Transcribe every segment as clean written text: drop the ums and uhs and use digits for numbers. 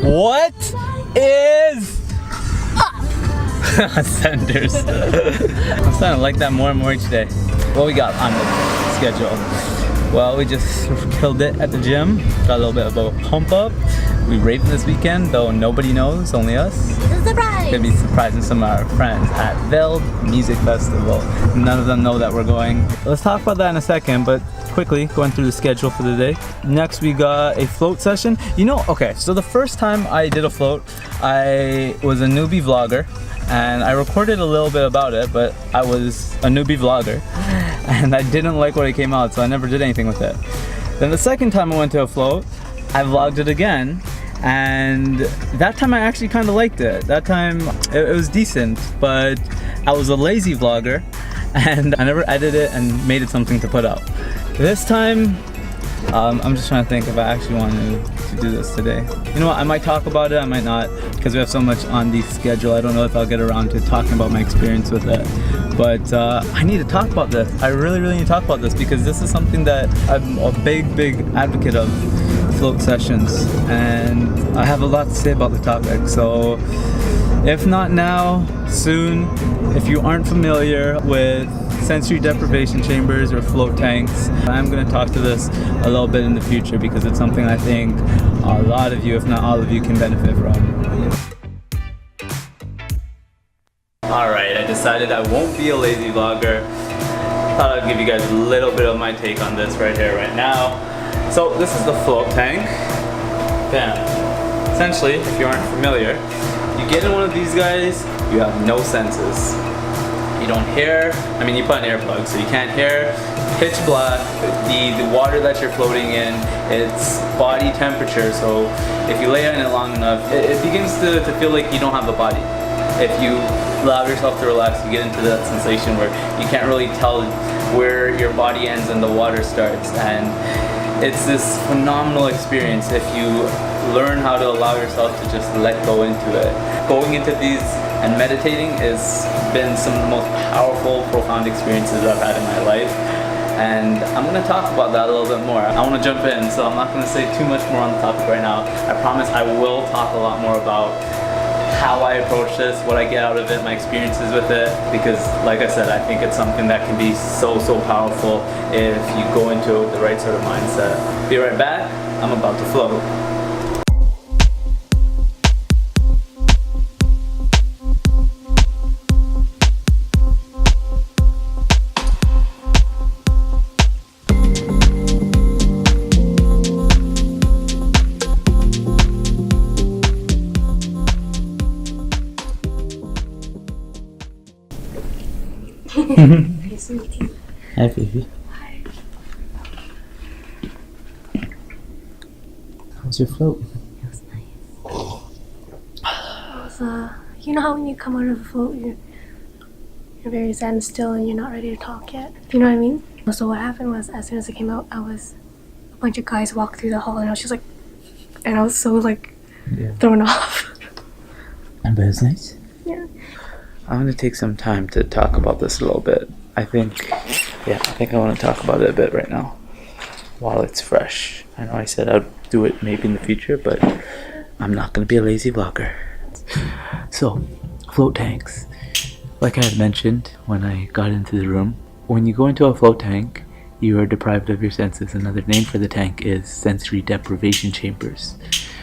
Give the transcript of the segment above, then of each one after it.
What is Senders? I'm starting to like that more and more each day. What we got on the schedule? Well, we just killed it at the gym. Got a little bit of a pump up. We raved this weekend, though nobody knows, only us. Surprise! Gonna be surprising some of our friends at Veld Music Festival. None of them know that we're going. Let's talk about that in a second, but quickly going through the schedule for the day. Next we got a float session. You know, okay, so the first time I did a float, I was a newbie vlogger and I recorded a little bit about it, but I was a newbie vlogger and I didn't like what it came out, so I never did anything with it. Then the second time I went to a float, I vlogged it again, and that time I actually kind of liked it. That time it was decent, but I was a lazy vlogger and I never edited it and made it something to put out. This time, I'm just trying to think if I actually wanted to do this today. You know what, I might talk about it, I might not, because we have so much on the schedule. I don't know if I'll get around to talking about my experience with it. But I need to talk about this. I really need to talk about this because this is something that I'm a big advocate of, float sessions. And I have a lot to say about the topic. So if not now, soon. If you aren't familiar with sensory deprivation chambers or float tanks, I'm going to talk to this a little bit in the future because it's something I think a lot of you, if not all of you, can benefit from. Alright, I decided I won't be a lazy vlogger. Thought I'd give you guys a little bit of my take on this right here, right now. So this is the float tank. Bam. Essentially, if you aren't familiar, you get in one of these guys, you have no senses. You don't hear, I mean you put an earplug so you can't hear, pitch black, the water that you're floating in, it's body temperature, so if you lay in it long enough, it begins to feel like you don't have a body. If you allow yourself to relax, you get into that sensation where you can't really tell where your body ends and the water starts, and it's this phenomenal experience if you learn how to allow yourself to just let go into it. Going into these and meditating has been some of the most powerful, profound experiences I've had in my life. And I'm going to talk about that a little bit more. I want to jump in, so I'm not going to say too much more on the topic right now. I promise I will talk a lot more about how I approach this, what I get out of it, my experiences with it, because like I said, I think it's something that can be so powerful if you go into it with the right sort of mindset. Be right back, I'm about to float. Nice to meet you. Hi, Fifi. Hi. How's your float? It was nice. It was, you know how when you come out of a float, you're very zen still and you're not ready to talk yet? You know what I mean? So what happened was, as soon as I came out, a bunch of guys walked through the hall and I was just like, and I was so like, thrown off. But it's nice. Yeah. I'm going to take some time to talk about this a little bit. I think I want to talk about it a bit right now while it's fresh. I know I said I'd do it maybe in the future, but I'm not going to be a lazy vlogger. So, float tanks. Like I had mentioned when I got into the room, when you go into a float tank, you are deprived of your senses. Another name for the tank is sensory deprivation chambers.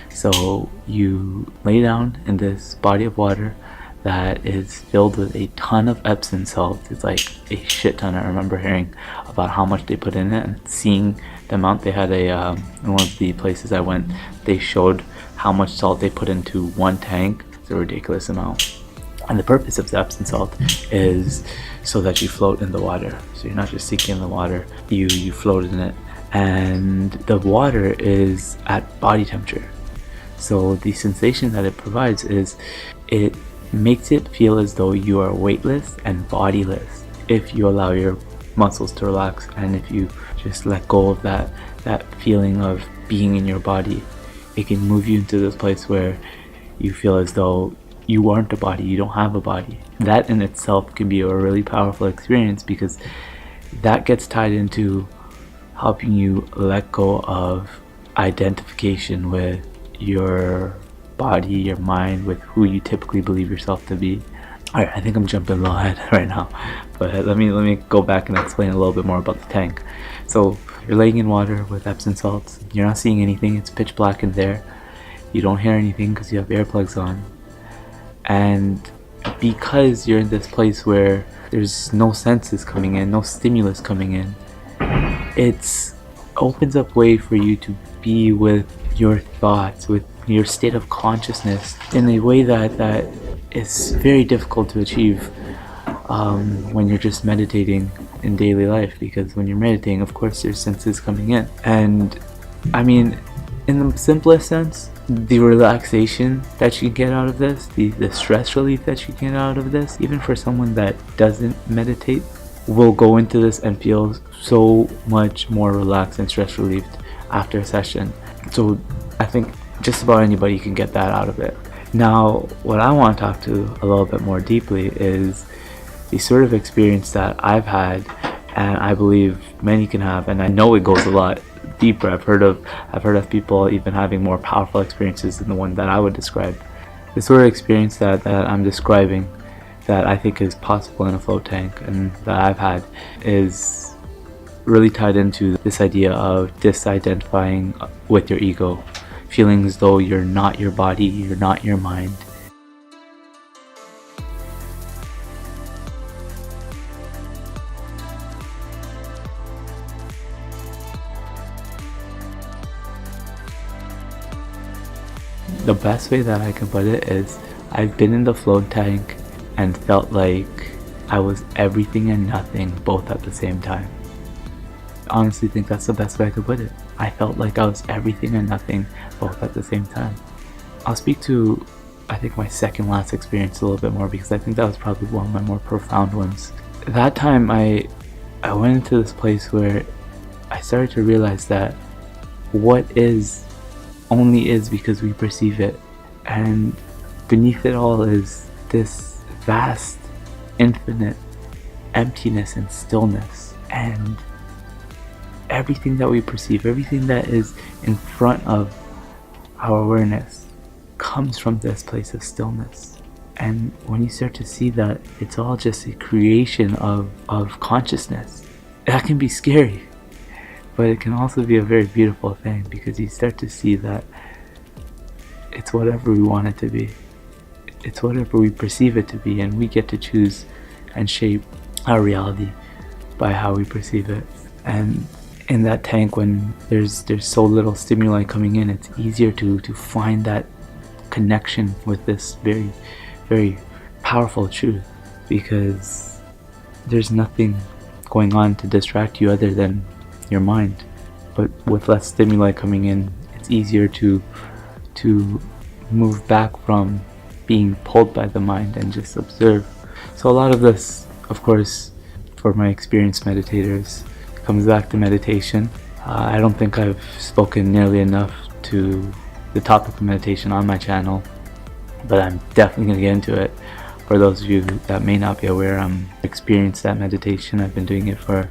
So you lay down in this body of water that is filled with a ton of Epsom salt. It's like a shit ton. I remember hearing about how much they put in it and seeing the amount. They had in one of the places I went, they showed how much salt they put into one tank. It's a ridiculous amount. And the purpose of the Epsom salt is so that you float in the water. So you're not just sinking in the water, you float in it. And the water is at body temperature. So the sensation that it provides is it makes it feel as though you are weightless and bodiless if you allow your muscles to relax and if you just let go of that feeling of being in your body. It can move you into this place where you feel as though you aren't a body, you don't have a body. That in itself can be a really powerful experience because that gets tied into helping you let go of identification with your body, your mind, with who you typically believe yourself to be. Alright, I think I'm jumping a little ahead right now, but let me go back and explain a little bit more about the tank. So you're laying in water with Epsom salts. You're not seeing anything. It's pitch black in there. You don't hear anything because you have earplugs on. And because you're in this place where there's no senses coming in, no stimulus coming in, it opens up way for you to be with your thoughts, with your state of consciousness in a way that is very difficult to achieve when you're just meditating in daily life. Because when you're meditating, of course, there's senses coming in. And I mean, in the simplest sense, the relaxation that you get out of this, the stress relief that you get out of this, even for someone that doesn't meditate, will go into this and feel so much more relaxed and stress relieved after a session. So I think just about anybody can get that out of it. Now, what I want to talk to a little bit more deeply is the sort of experience that I've had, and I believe many can have, and I know it goes a lot deeper. I've heard of people even having more powerful experiences than the one that I would describe. The sort of experience that I'm describing, that I think is possible in a float tank and that I've had, is really tied into this idea of disidentifying with your ego, feeling as though you're not your body, you're not your mind. The best way that I can put it is, I've been in the float tank and felt like I was everything and nothing both at the same time. I honestly think that's the best way I could put it. I felt like I was everything and nothing both at the same time. I'll speak to, I think, my second last experience a little bit more, because I think that was probably one of my more profound ones. That time I went into this place where I started to realize that what is only is because we perceive it, and beneath it all is this vast, infinite emptiness and stillness, and everything that we perceive, everything that is in front of our awareness, comes from this place of stillness. And when you start to see that it's all just a creation of consciousness, that can be scary. But it can also be a very beautiful thing, because you start to see that it's whatever we want it to be. It's whatever we perceive it to be, and we get to choose and shape our reality by how we perceive it. And in that tank, when there's so little stimuli coming in, it's easier to find that connection with this very, very powerful truth, because there's nothing going on to distract you other than your mind. But with less stimuli coming in, it's easier to move back from being pulled by the mind and just observe. So a lot of this, of course, for my experienced meditators, comes back to meditation. I don't think I've spoken nearly enough to the topic of meditation on my channel, but I'm definitely going to get into it. For those of you that may not be aware, I'm experienced at meditation. I've been doing it for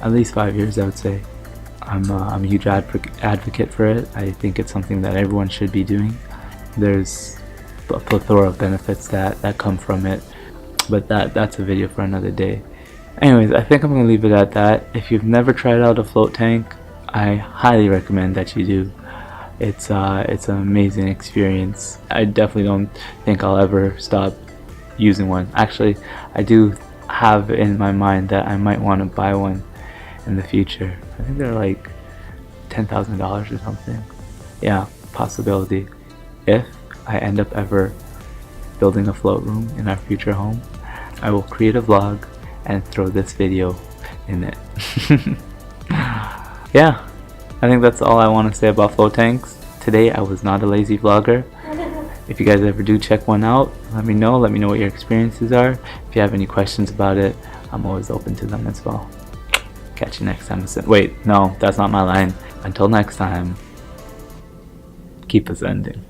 at least 5 years, I would say. I'm a huge advocate for it. I think it's something that everyone should be doing. There's a plethora of benefits that come from it, but that's a video for another day. Anyways, I think I'm going to leave it at that. If you've never tried out a float tank, I highly recommend that you do. It's an amazing experience. I definitely don't think I'll ever stop using one. Actually, I do have in my mind that I might want to buy one in the future. I think they're like $10,000 or something. Yeah, possibility. If I end up ever building a float room in our future home, I will create a vlog and throw this video in it. Yeah, I think that's all I want to say about float tanks. Today I was not a lazy vlogger. If you guys ever do check one out, let me know what your experiences are. If you have any questions about it, I'm always open to them as well. Catch you next time. Wait, no, that's not my line. Until next time, keep ascending.